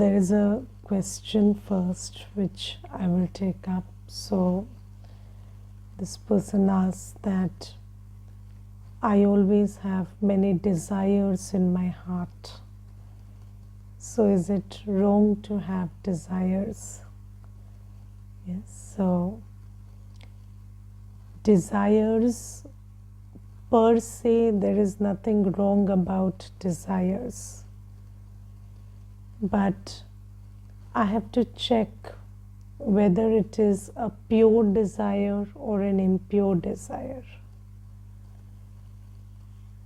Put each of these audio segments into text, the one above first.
there is a question first which I will take up. So this person asks that I always have many desires in my heart. So is it wrong to have desires? Yes, so desires per se, there is nothing wrong about desires. But I have to check whether it is a pure desire or an impure desire.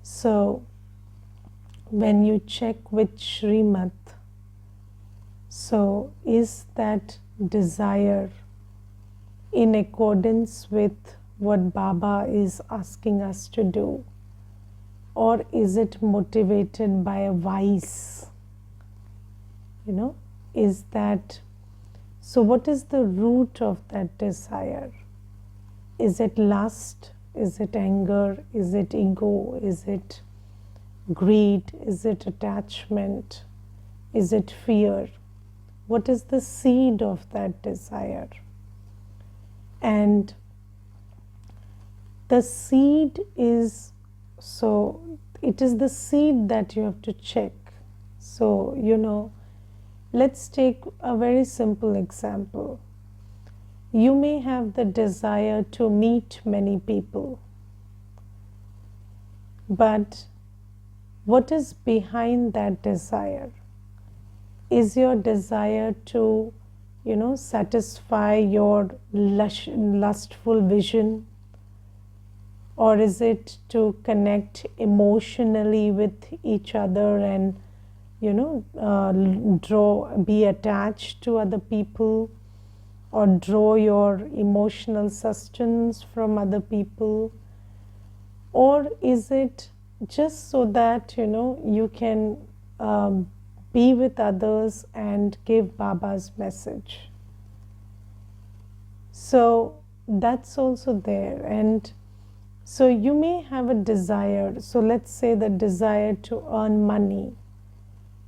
So when you check with Srimad, so is that desire in accordance with what Baba is asking us to do, or is it motivated by a vice? Is that, so what is the root of that desire? Is it lust? Is it anger? Is it ego? Is it greed? Is it attachment? Is it fear? What is the seed of that desire? And the seed is, so it is the seed that you have to check. So, let's take a very simple example. You may have the desire to meet many people, but what is behind that desire? Is your desire to, satisfy your lustful vision? Or is it to connect emotionally with each other and, be attached to other people, or draw your emotional sustenance from other people? Or is it just so that, you can be with others and give Baba's message? So that's also there. And so you may have a desire, so let's say the desire to earn money,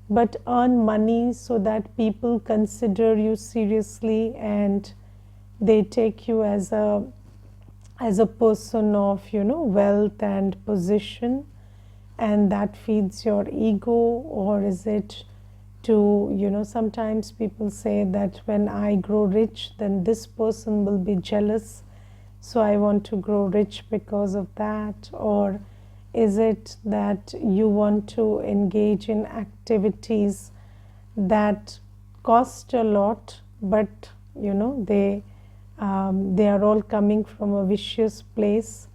but earn money so that people consider you seriously and they take you as a person of, wealth and position, and that feeds your ego? Or is it to, sometimes people say that when I grow rich, then this person will be jealous, so I want to grow rich because of that? Or is it that you want to engage in activities that cost a lot, but they are all coming from a vicious place?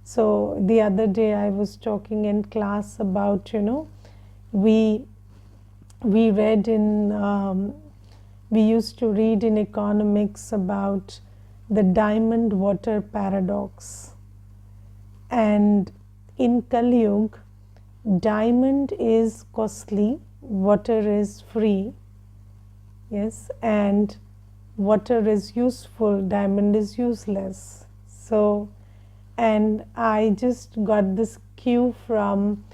So the other day I was talking in class about, we read in, we used to read in economics about the diamond water paradox. And in Kali Yuga, diamond is costly, water is free, yes, and water is useful, diamond is useless. So, and I just got this cue from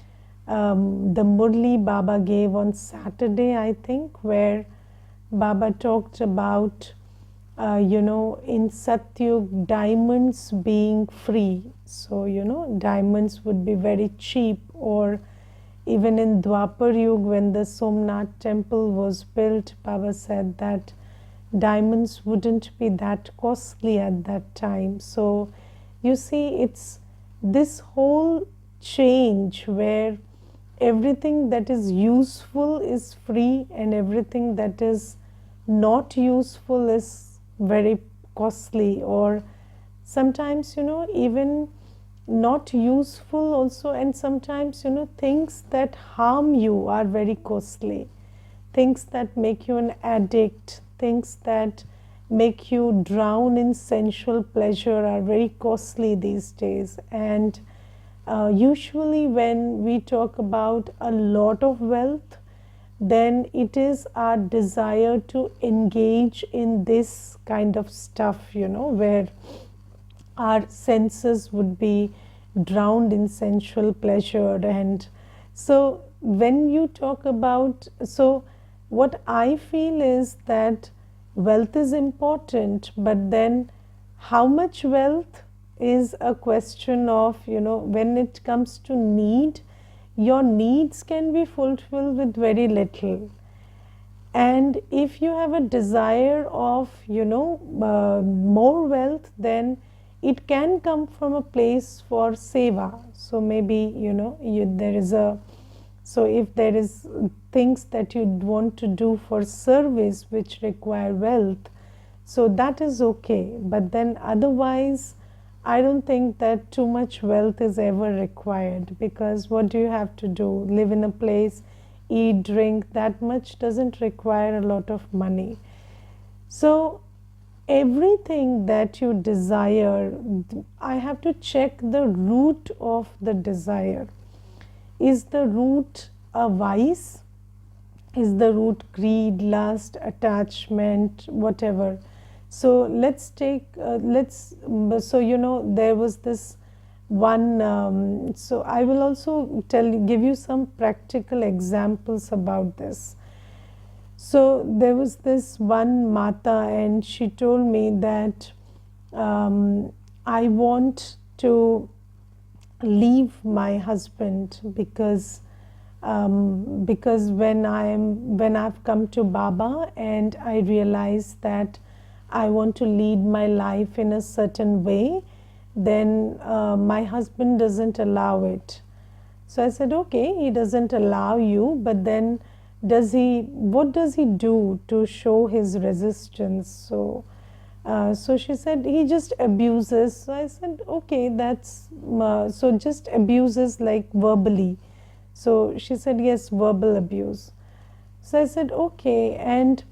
the Murli Baba gave on Saturday, I think, where Baba talked about in Satyug, diamonds being free. So, diamonds would be very cheap. Or even in Dwapar Yuga, when the Somnath temple was built, Baba said that diamonds wouldn't be that costly at that time. So, you see, it's this whole change where everything that is useful is free and everything that is not useful is very costly. Or sometimes, even not useful also, and sometimes, things that harm you are very costly. Things that make you an addict, things that make you drown in sensual pleasure are very costly these days. And usually when we talk about a lot of wealth, then it is our desire to engage in this kind of stuff, where our senses would be drowned in sensual pleasure. And so when you talk about, so what I feel is that wealth is important, but then how much wealth is a question of, when it comes to need, your needs can be fulfilled with very little. And if you have a desire of, more wealth, then it can come from a place for seva. So maybe, there is a, so if there is things that you want to do for service which require wealth, so that is okay. But then otherwise, I don't think that too much wealth is ever required, because what do you have to do? Live in a place, eat, drink, that much doesn't require a lot of money. So everything that you desire, I have to check the root of the desire. Is the root a vice? Is the root greed, lust, attachment, whatever? So let's take, so there was this one, so I will also give you some practical examples about this. So there was this one Mata, and she told me that I want to leave my husband because when I've come to Baba and I realize that I want to lead my life in a certain way, then my husband doesn't allow it. So I said, okay, he doesn't allow you, but then what does he do to show his resistance? So she said, he just abuses. So I said, okay, that's so just abuses like verbally. So she said, yes, verbal abuse. So I said, okay, and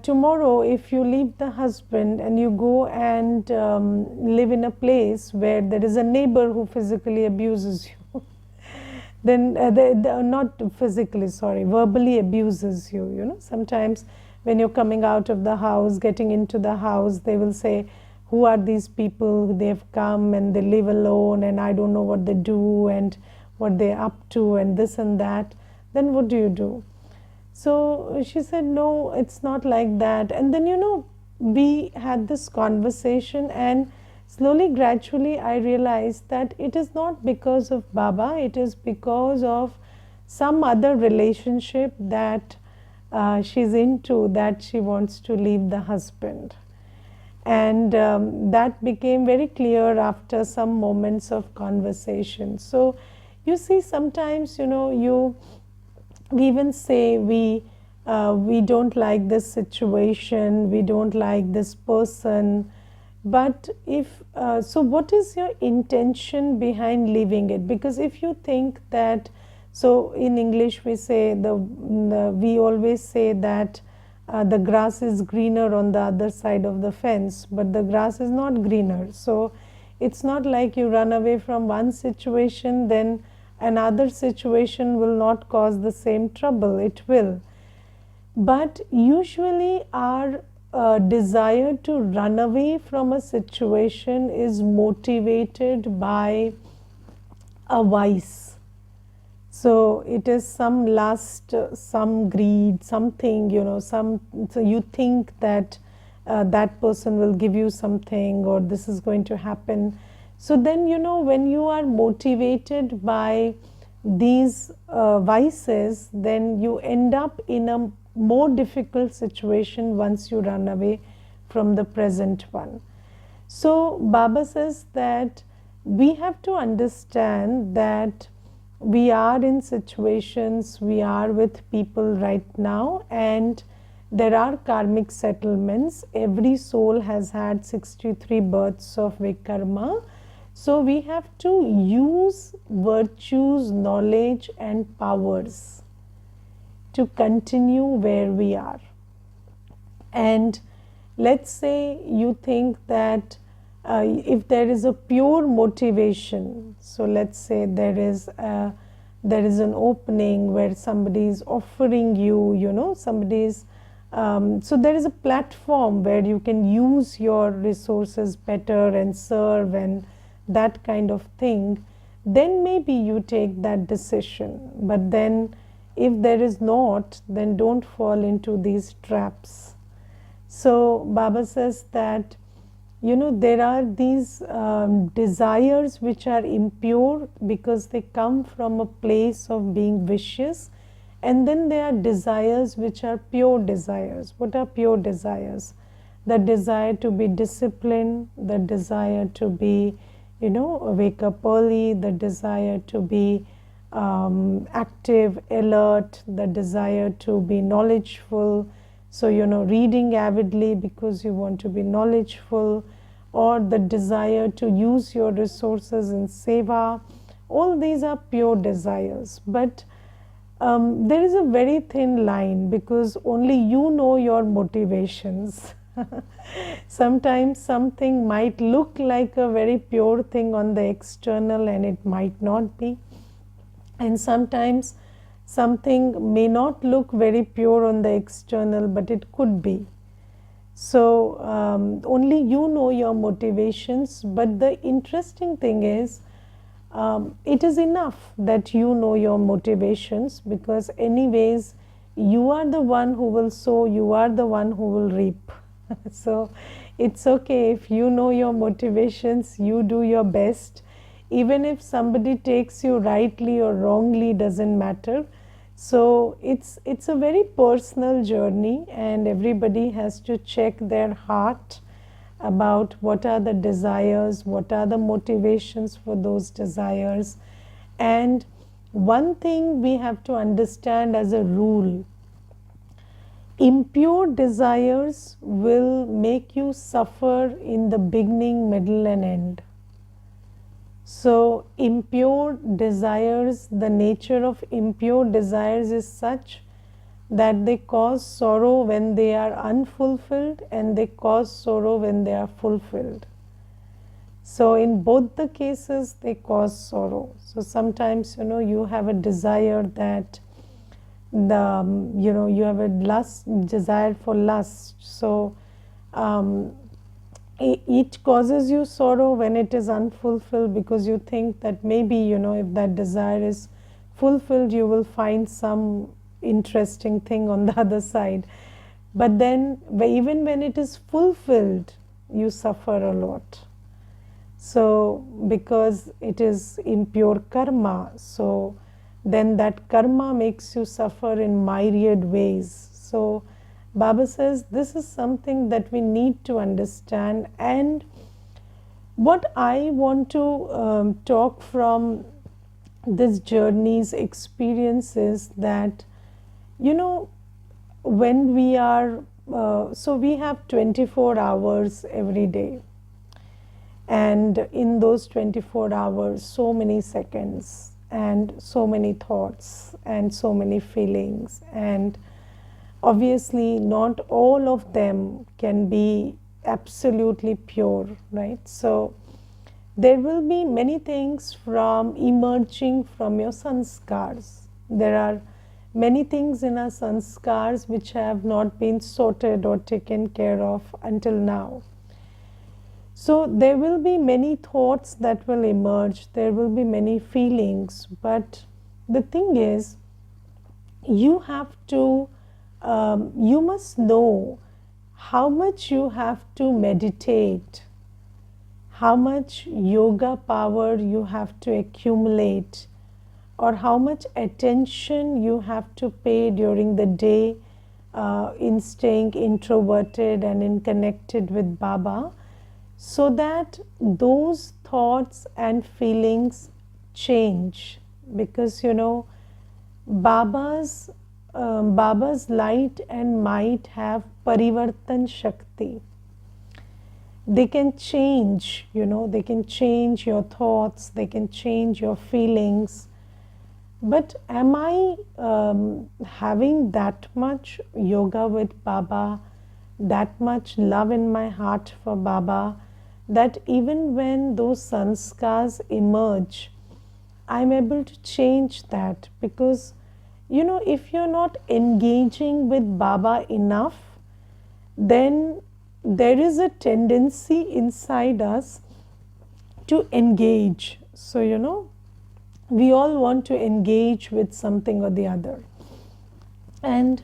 tomorrow if you leave the husband and you go and live in a place where there is a neighbor who physically abuses you, then not physically, sorry, verbally abuses you, sometimes when you're coming out of the house, getting into the house, they will say, who are these people? They've come and they live alone and I don't know what they do and what they're up to and this and that. Then what do you do? So she said, no, it's not like that. And then, we had this conversation, and slowly, gradually, I realized that it is not because of Baba, it is because of some other relationship that she's into, that she wants to leave the husband. And that became very clear after some moments of conversation. So you see, sometimes, we even say we don't like this situation, we don't like this person, but if so what is your intention behind leaving it? Because if you think that, so in English we say we always say that the grass is greener on the other side of the fence, but the grass is not greener. So it's not like you run away from one situation, then another situation will not cause the same trouble. It will. But usually our desire to run away from a situation is motivated by a vice. So it is some lust, some greed, something, so you think that that person will give you something, or this is going to happen. So then, when you are motivated by these vices, then you end up in a more difficult situation once you run away from the present one. So Baba says that we have to understand that we are in situations, we are with people right now, and there are karmic settlements. Every soul has had 63 births of Vikarma. So we have to use virtues, knowledge and powers to continue where we are. And let's say you think that if there is a pure motivation, so let's say there is an opening where somebody is offering you, somebody's so there is a platform where you can use your resources better and serve and that kind of thing, then maybe you take that decision. But then if there is not, then don't fall into these traps. So Baba says that, there are these desires which are impure because they come from a place of being vicious, and then there are desires which are pure desires. What are pure desires? The desire to be disciplined, the desire to be, wake up early, the desire to be active, alert, the desire to be knowledgeful. So, reading avidly because you want to be knowledgeful, or the desire to use your resources in seva. All these are pure desires. But there is a very thin line, because only you know your motivations. Sometimes something might look like a very pure thing on the external, and it might not be. And sometimes something may not look very pure on the external, but it could be. So only you know your motivations. But the interesting thing is, it is enough that you know your motivations, because anyways you are the one who will sow, you are the one who will reap. So it's okay if you know your motivations, you do your best. Even if somebody takes you rightly or wrongly, doesn't matter. So it's a very personal journey, and everybody has to check their heart about what are the desires, what are the motivations for those desires. And one thing we have to understand as a rule: impure desires will make you suffer in the beginning, middle, and end. So impure desires, the nature of impure desires is such that they cause sorrow when they are unfulfilled, and they cause sorrow when they are fulfilled. So in both the cases they cause sorrow. So sometimes you have a desire that you have a desire for lust. So it causes you sorrow when it is unfulfilled, because you think that maybe if that desire is fulfilled, you will find some interesting thing on the other side. But then even when it is fulfilled, you suffer a lot. So because it is impure karma, so then that karma makes you suffer in myriad ways. So Baba says this is something that we need to understand. And what I want to talk from this journey's experience is that, when we are, so we have 24 hours every day. And in those 24 hours, so many seconds, and so many thoughts, and so many feelings. And obviously not all of them can be absolutely pure, right? So there will be many things from emerging from your sanskars. There are many things in our sanskars which have not been sorted or taken care of until now. So there will be many thoughts that will emerge, there will be many feelings, but the thing is, you have to you must know how much you have to meditate, how much yoga power you have to accumulate, or how much attention you have to pay during the day in staying introverted and in connected with Baba, so that those thoughts and feelings change. Because Baba's light and might have parivartan shakti. They can change, they can change your thoughts, they can change your feelings. But am I having that much yoga with Baba, that much love in my heart for Baba, that even when those sanskars emerge, I'm able to change that? Because if you're not engaging with Baba enough, then there is a tendency inside us to engage. So we all want to engage with something or the other. And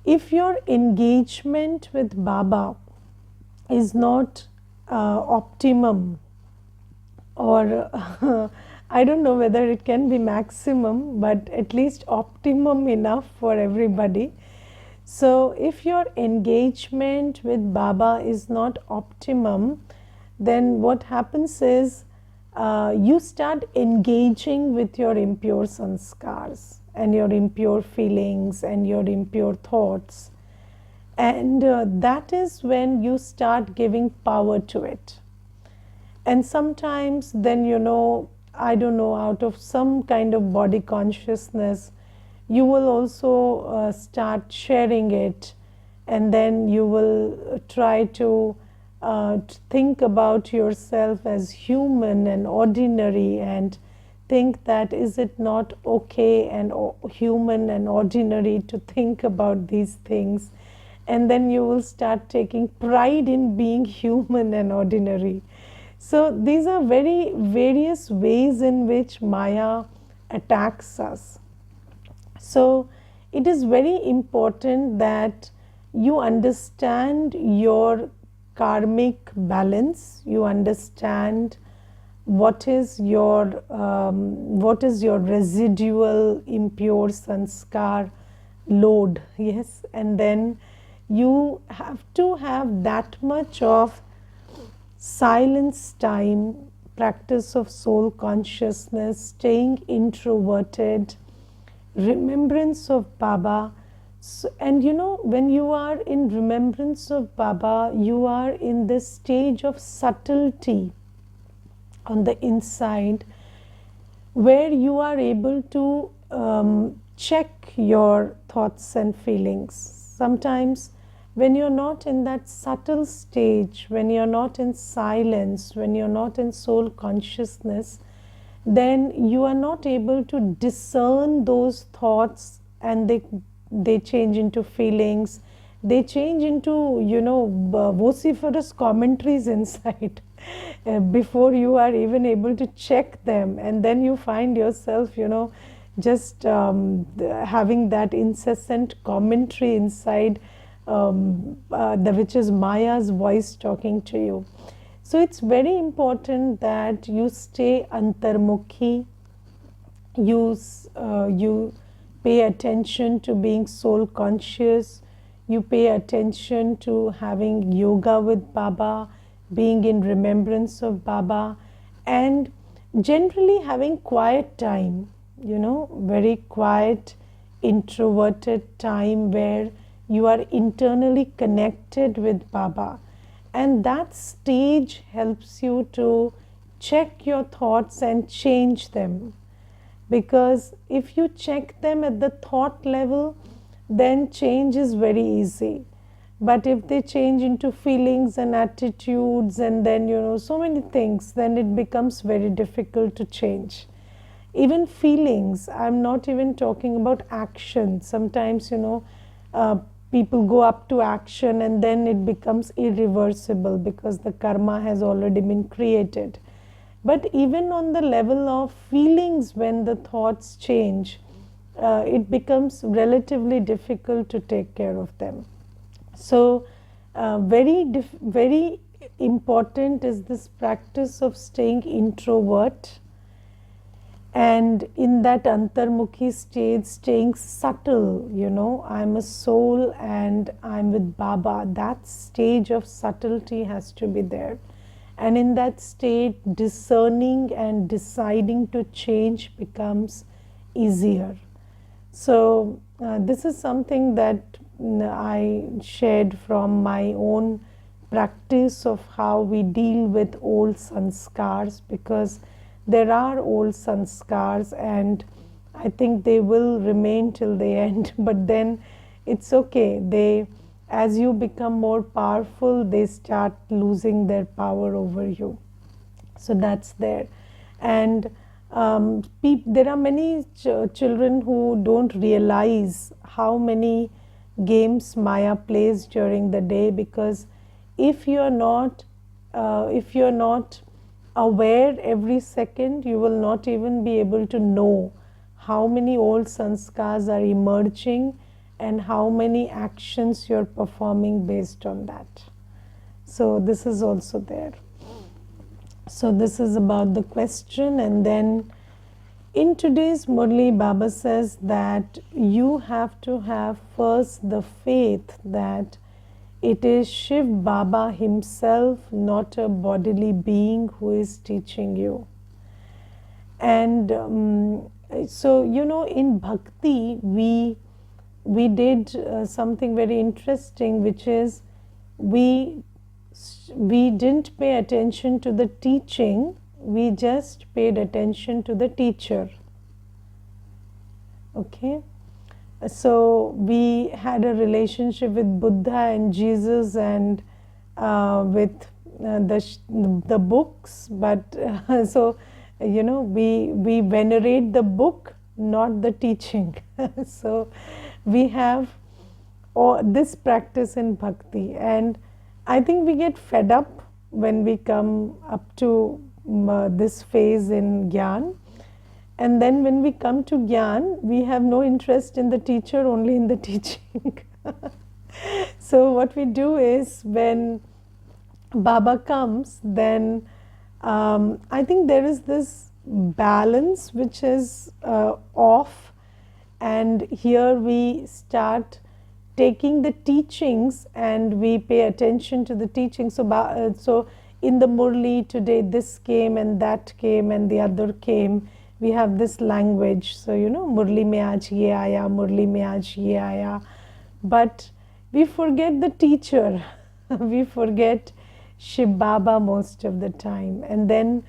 if your engagement with Baba is not optimum, or I don't know whether it can be maximum, but at least optimum enough for everybody. So, if your engagement with Baba is not optimum, then what happens is you start engaging with your impure sanskars and your impure feelings and your impure thoughts. And that is when you start giving power to it. And sometimes then, I don't know, out of some kind of body consciousness, you will also start sharing it, and then you will try to think about yourself as human and ordinary, and think that is it not okay and human and ordinary to think about these things, and then you will start taking pride in being human and ordinary. So these are very various ways in which Maya attacks us. So it is very important that you understand your karmic balance, you understand what is your residual impure sanskar load. Yes, and then you have to have that much of silence time, practice of soul consciousness, staying introverted, remembrance of Baba. So, and when you are in remembrance of Baba, you are in this stage of subtlety on the inside, where you are able to check your thoughts and feelings. Sometimes when you're not in that subtle stage, when you're not in silence, when you're not in soul consciousness, then you are not able to discern those thoughts, and they change into feelings, they change into vociferous commentaries inside before you are even able to check them, and then you find yourself just having that incessant commentary inside, which is Maya's voice talking to you. So it's very important that you stay antarmukhi, you pay attention to being soul conscious, you pay attention to having yoga with Baba, being in remembrance of Baba, and generally having quiet time, very quiet, introverted time where you are internally connected with Baba. And that stage helps you to check your thoughts and change them. Because if you check them at the thought level, then change is very easy. But if they change into feelings and attitudes, and then so many things, then it becomes very difficult to change. Even feelings, I'm not even talking about action. Sometimes people go up to action, and then it becomes irreversible because the karma has already been created. But even on the level of feelings, when the thoughts change, it becomes relatively difficult to take care of them. So very important is this practice of staying introvert, and in that antarmukhi stage, staying subtle. I'm a soul and I'm with Baba. That stage of subtlety has to be there. And in that state, discerning and deciding to change becomes easier. So this is something that I shared from my own practice of how we deal with old sanskars, because there are old sanskars and I think they will remain till the end, but then it's okay. As you become more powerful, they start losing their power over you. So that's there. And there are many children who don't realize how many games Maya plays during the day, because if you're not aware every second, you will not even be able to know how many old sanskars are emerging and how many actions you're performing based on that. So this is also there. So this is about the question. And then in today's Murli, Baba says that you have to have first the faith that it is Shiv Baba himself, not a bodily being, who is teaching you. And so, you know, in bhakti, we did something very interesting, which is we didn't pay attention to the teaching, we just paid attention to the teacher. Okay, so we had a relationship with Buddha and Jesus and with the books, but so you know, we venerate the book, not the teaching. So we have this practice in bhakti, and I think we get fed up when we come up to this phase in Gyan. And then when we come to Gyan, we have no interest in the teacher, only in the teaching. So what we do is, when Baba comes, then I think there is this balance which is off, and here we start taking the teachings and we pay attention to the teachings. So in the Murli today, this came and that came and the other came. We have this language. So, you know, Murli mein aaj ye aaya, Murli mein aaj ye aaya. But we forget the teacher. We forget Shiv Baba most of the time. And then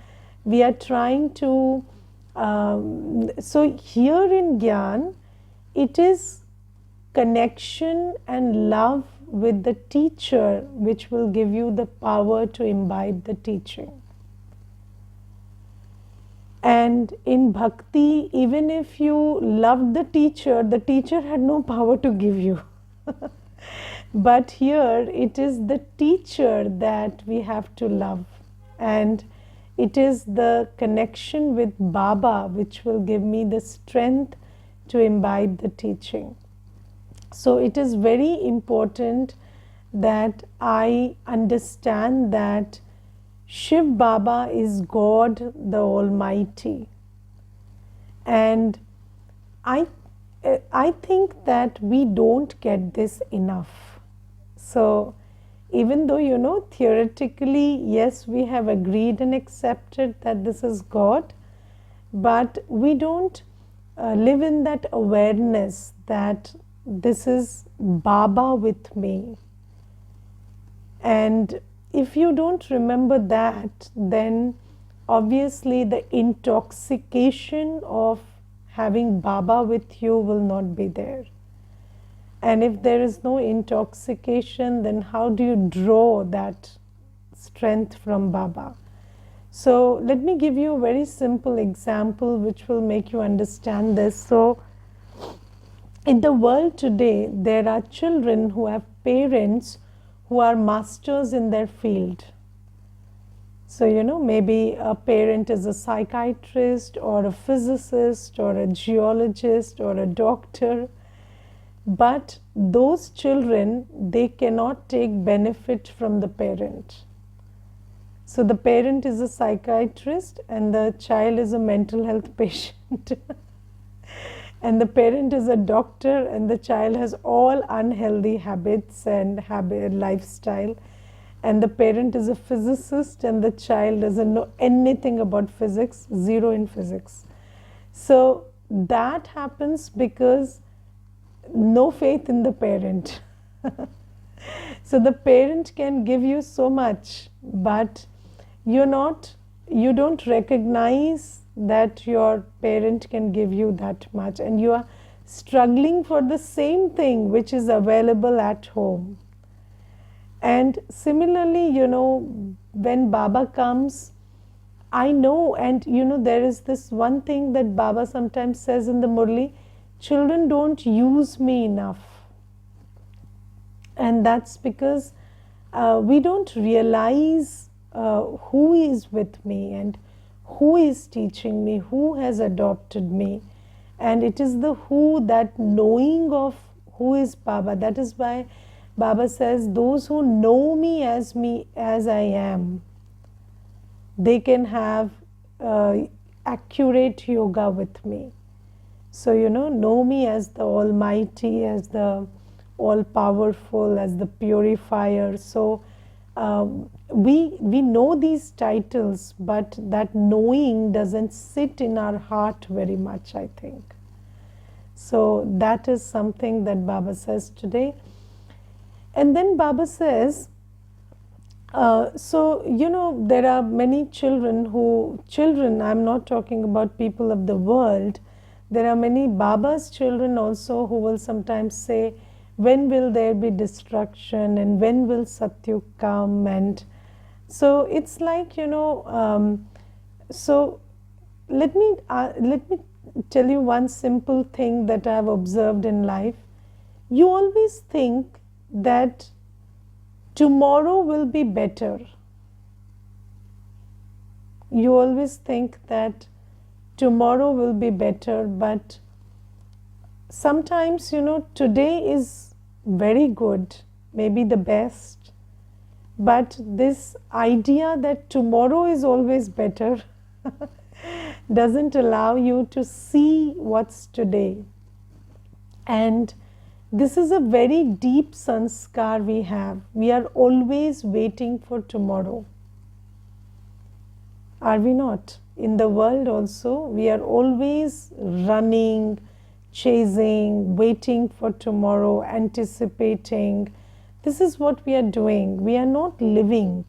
we are trying to, so here in Gyan, it is connection and love with the teacher which will give you the power to imbibe the teaching. And in bhakti, even if you loved the teacher had no power to give you. But here it is the teacher that we have to love, and it is the connection with Baba which will give me the strength to imbibe the teaching. So it is very important that I understand that Shiv Baba is God the Almighty. And I think that we don't get this enough. So even though, you know, theoretically, yes, we have agreed and accepted that this is God, but we don't live in that awareness that this is Baba with me. And if you don't remember that, then obviously the intoxication of having Baba with you will not be there. And if there is no intoxication, then how do you draw that strength from Baba? So let me give you a very simple example which will make you understand this. So in the world today, there are children who have parents who are masters in their field. So, you know, maybe a parent is a psychiatrist or a physicist or a geologist or a doctor. But those children, they cannot take benefit from the parent. So the parent is a psychiatrist and the child is a mental health patient. And the parent is a doctor and the child has all unhealthy habits and lifestyle. And the parent is a physicist and the child doesn't know anything about physics, zero in physics. So that happens because no faith in the parent. So the parent can give you so much, but you don't recognize that your parent can give you that much, and you are struggling for the same thing which is available at home. And similarly, you know, when Baba comes, I know, and you know, there is this one thing that Baba sometimes says in the Murli: children don't use me enough. And that's because we don't realize who is with me and who is teaching me, who has adopted me. And it is the who, that knowing of who is Baba. That is why Baba says, those who know me as I am, they can have accurate yoga with me. So, know me as the Almighty, as the all-powerful, as the purifier. So, we know these titles, but that knowing doesn't sit in our heart very much, I think. So, that is something that Baba says today. And then Baba says, there are many children, I'm not talking about people of the world, there are many Baba's children also who will sometimes say, when will there be destruction and when will Satyug come? And so it's like, so let me tell you one simple thing that I've observed in life. You always think that tomorrow will be better. You always think that tomorrow will be better, but sometimes, today is very good, maybe the best, but this idea that tomorrow is always better doesn't allow you to see what's today. And this is a very deep sanskar we have. We are always waiting for tomorrow. Are we not? In the world also, we are always running, chasing, waiting for tomorrow, anticipating. This is what we are doing. We are not living.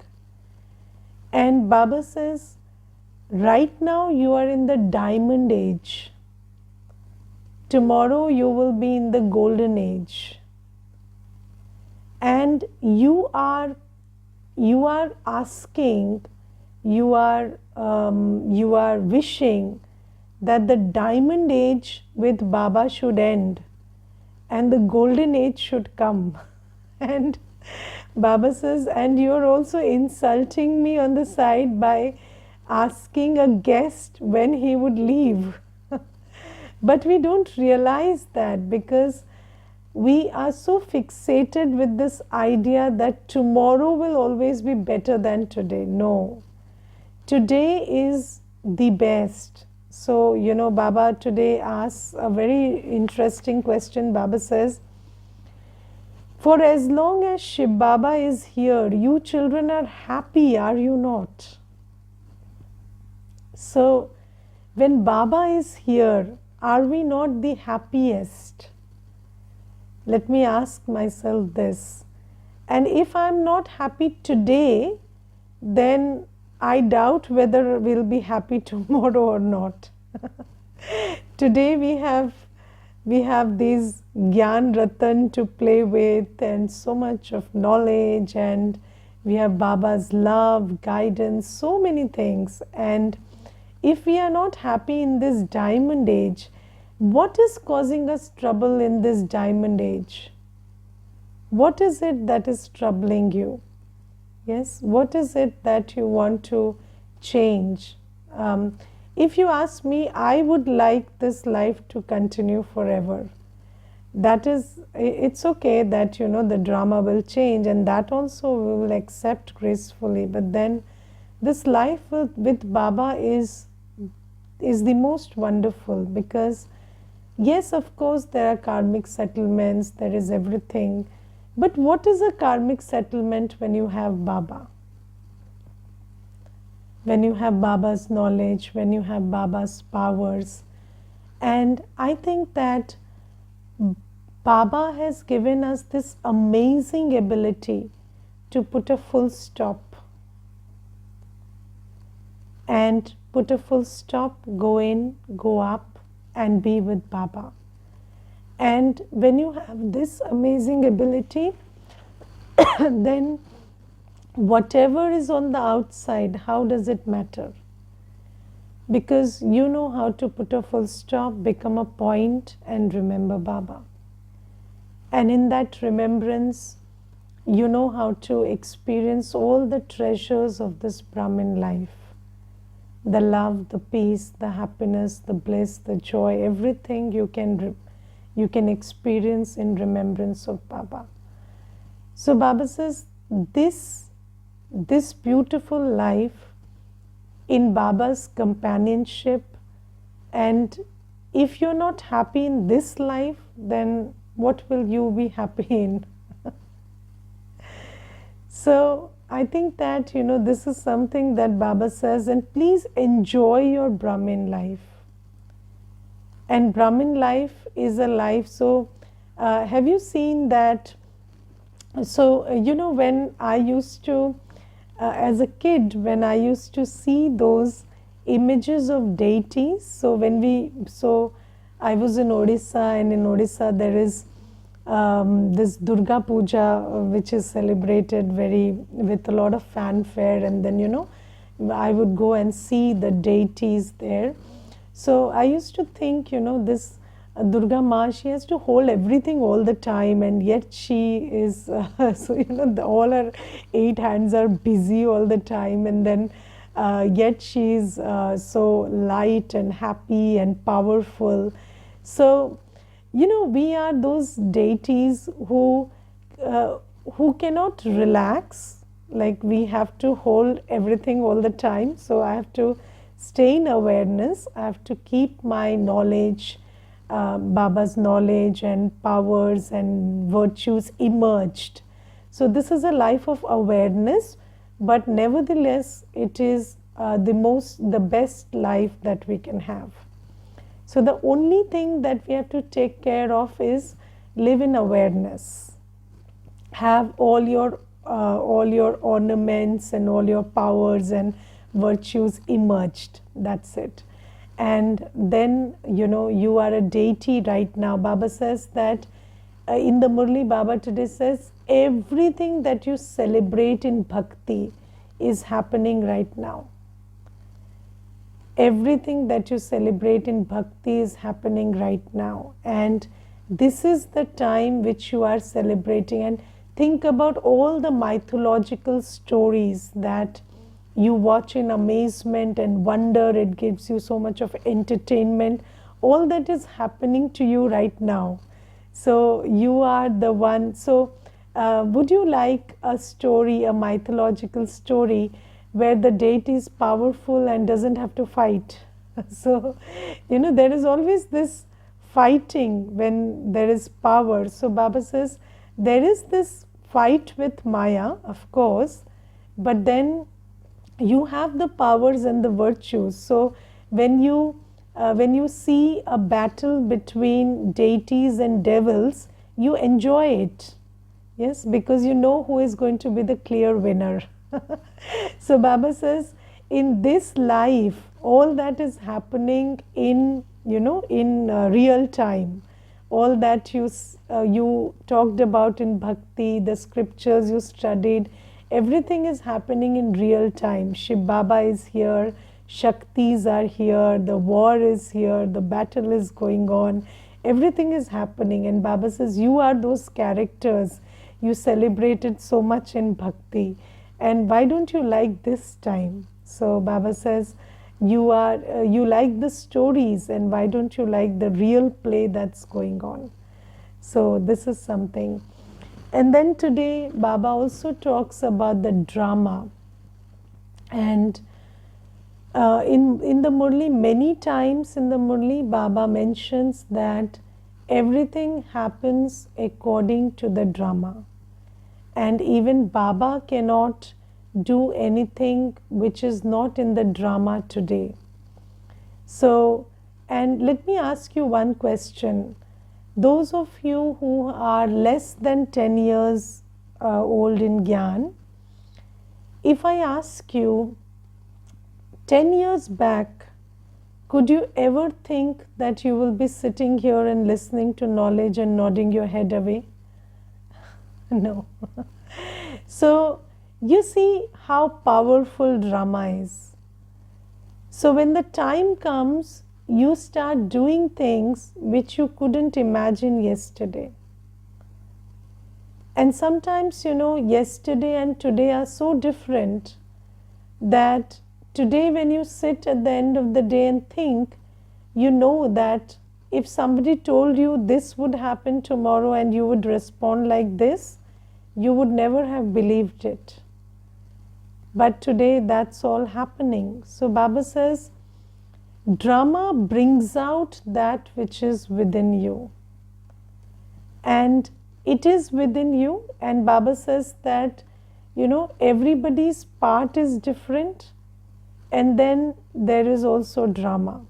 And Baba says, right now you are in the diamond age. Tomorrow you will be in the golden age. And you are asking, you are wishing that the diamond age with Baba should end and the golden age should come. And Baba says, and you're also insulting me on the side by asking a guest when he would leave. But we don't realize that because we are so fixated with this idea that tomorrow will always be better than today. No. Today is the best. So, Baba today asks a very interesting question. Baba says, for as long as Shiv Baba is here, you children are happy, are you not? So, when Baba is here, are we not the happiest? Let me ask myself this. And if I'm not happy today, then I doubt whether we'll be happy tomorrow or not. Today we have these Gyan Ratan to play with and so much of knowledge, and we have Baba's love, guidance, so many things. And if we are not happy in this diamond age, what is causing us trouble in this diamond age? What is it that is troubling you? Yes, what is it that you want to change? If you ask me, I would like this life to continue forever. That is, it's okay that, the drama will change, and that also we will accept gracefully. But then this life with Baba is the most wonderful, because yes, of course, there are karmic settlements, there is everything. But what is a karmic settlement when you have Baba? When you have Baba's knowledge, when you have Baba's powers. And I think that Baba has given us this amazing ability to put a full stop. And put a full stop, go in, go up, and be with Baba. And when you have this amazing ability, then whatever is on the outside, how does it matter? Because you know how to put a full stop, become a point, and remember Baba. And in that remembrance, you know how to experience all the treasures of this Brahmin life. The love, the peace, the happiness, the bliss, the joy, everything you can you can experience in remembrance of Baba. So Baba says, this beautiful life in Baba's companionship, and if you're not happy in this life, then what will you be happy in? So I think that, this is something that Baba says, and please enjoy your Brahmin life. And Brahmin life is a life, so have you seen that? So, when I used to, as a kid, when I used to see those images of deities, so I was in Odisha, and in Odisha there is this Durga Puja, which is celebrated with a lot of fanfare, and then I would go and see the deities there. So I used to think, this Durga Ma, she has to hold everything all the time, and yet she is all her 8 hands are busy all the time, and then yet she's so light and happy and powerful. So we are those deities who cannot relax. Like, we have to hold everything all the time. So I have to stay in awareness. I have to keep my knowledge, Baba's knowledge and powers and virtues emerged. So this is a life of awareness, but nevertheless it is the best life that we can have. So the only thing that we have to take care of is live in awareness. Have all your ornaments and all your powers and virtues emerged. That's it. And then you are a deity right now. Baba says that in the Murli, Baba today says everything that you celebrate in bhakti is happening right now. Everything that you celebrate in bhakti is happening right now, and this is the time which you are celebrating. And think about all the mythological stories that you watch in amazement and wonder. It gives you so much of entertainment. All that is happening to you right now. So you are the one. So would you like a story, a mythological story, where the deity is powerful and doesn't have to fight? So there is always this fighting when there is power. So Baba says there is this fight with Maya, of course, but then you have the powers and the virtues. So when you see a battle between deities and devils, you enjoy it. Yes, because you know who is going to be the clear winner. So Baba says, in this life, all that is happening in real time. All that you talked about in bhakti, the scriptures you studied, everything is happening in real time. Shiv Baba is here, Shaktis are here, the war is here, the battle is going on, everything is happening. And Baba says, you are those characters you celebrated so much in bhakti, and why don't you like this time? So Baba says, you like the stories, and why don't you like the real play that's going on? So this is something. And then today Baba also talks about the drama. And in the Murli, many times in the Murli, Baba mentions that everything happens according to the drama. And even Baba cannot do anything which is not in the drama today. So, and let me ask you one question. Those of you who are less than 10 years old in Gyan, if I ask you, 10 years back, could you ever think that you will be sitting here and listening to knowledge and nodding your head away? No. So you see how powerful drama is. So when the time comes, you start doing things which you couldn't imagine yesterday. And sometimes, yesterday and today are so different that today when you sit at the end of the day and think, you know that if somebody told you this would happen tomorrow and you would respond like this, you would never have believed it. But today that's all happening. So Baba says, drama brings out that which is within you. And it is within you. And Baba says that, everybody's part is different. And then there is also drama.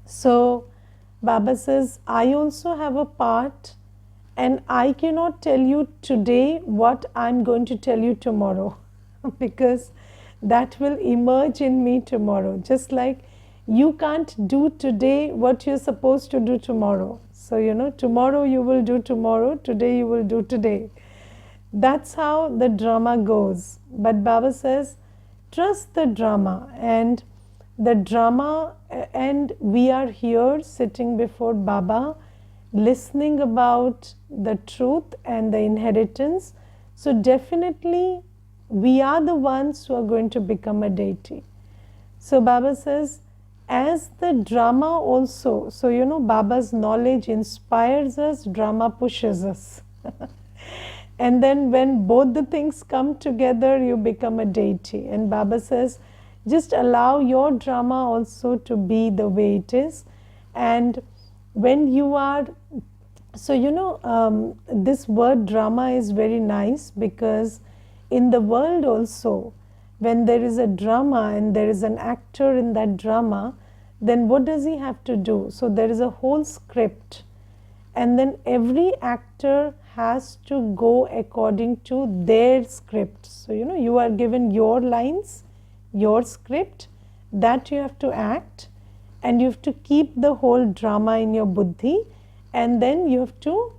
So Baba says, I also have a part, and I cannot tell you today what I'm going to tell you tomorrow, because that will emerge in me tomorrow. Just like you can't do today what you're supposed to do tomorrow. So, tomorrow you will do tomorrow, today you will do today. That's how the drama goes. But Baba says, trust the drama, and we are here sitting before Baba, listening about the truth and the inheritance. So definitely we are the ones who are going to become a deity. So Baba says, as the drama also, so Baba's knowledge inspires us, drama pushes us. And then when both the things come together, you become a deity. And Baba says, just allow your drama also to be the way it is. And when you are, this word drama is very nice, because in the world also, when there is a drama and there is an actor in that drama, then what does he have to do? So there is a whole script, and then every actor has to go according to their script. So you are given your lines, your script, that you have to act, and you have to keep the whole drama in your buddhi, and then you have to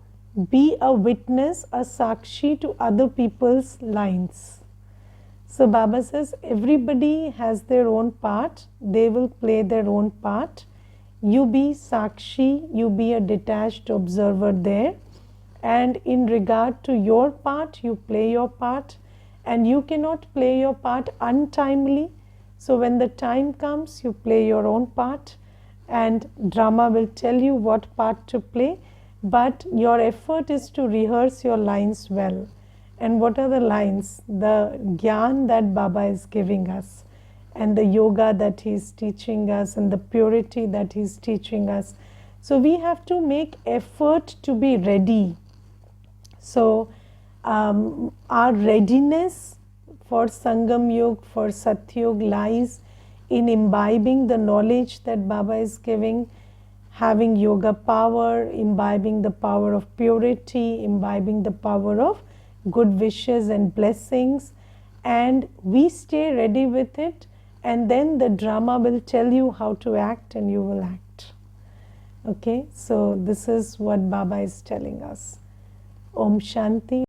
be a witness, a sakshi to other people's lines. So Baba says, everybody has their own part, they will play their own part. You be sakshi, you be a detached observer there, and in regard to your part, you play your part, and you cannot play your part untimely. So when the time comes, you play your own part, and drama will tell you what part to play, but your effort is to rehearse your lines well. And what are the lines? The gyan that Baba is giving us, and the yoga that he is teaching us, and the purity that he is teaching us. So we have to make effort to be ready. So our readiness for Sangam Yug, for Satyug, lies in imbibing the knowledge that Baba is giving, having yoga power, imbibing the power of purity, imbibing the power of good wishes and blessings, and we stay ready with it, and then the drama will tell you how to act, and you will act. Okay, so this is what Baba is telling us. Om Shanti.